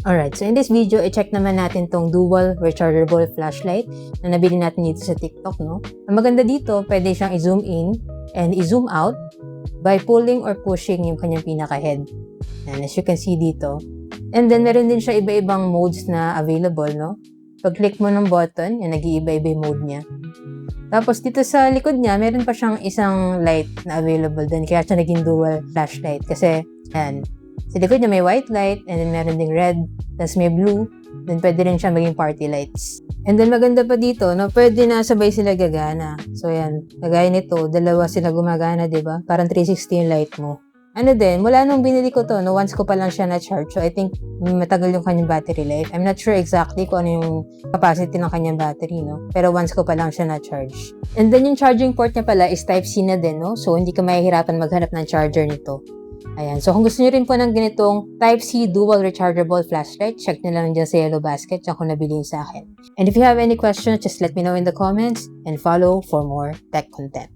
Alright, so in this video, i-check naman natin tong dual rechargeable flashlight na nabili natin dito sa TikTok, no? Ang maganda dito, pwede siyang i-zoom in and i-zoom out by pulling or pushing yung kanyang pinaka-head. And as you can see dito. And then, meron din siya iba-ibang modes na available, no? Pag-click mo ng button, yan, nag-iiba-iba yung mode niya. Tapos, dito sa likod niya, meron pa siyang isang light na available din. Kaya siya naging dual flashlight. Kasi, yan, sa likod niya may white light, and then meron ding red, tapos may blue, then pwede rin siya maging party lights. And then maganda pa dito, no, pwede na sabay sila gagana. So yan, kagaya nito, dalawa sila gumagana, diba? Parang 360 yung light mo. Ano din, mula nung binili ko to, no, once ko pa lang siya na-charge, so I think matagal yung kanyang battery life. I'm not sure exactly kung ano yung capacity ng kanyang battery, no? Pero once ko pa lang siya na-charge. And then yung charging port niya pala is Type-C na din, no? So hindi ka mahihirapan maghanap ng charger nito. Ayan. So, kung gusto nyo rin po ng ganitong Type-C dual rechargeable flashlight, check nyo lang dyan sa Yellow Basket, dyan ko nabili sa akin. And if you have any questions, just let me know in the comments and follow for more tech content.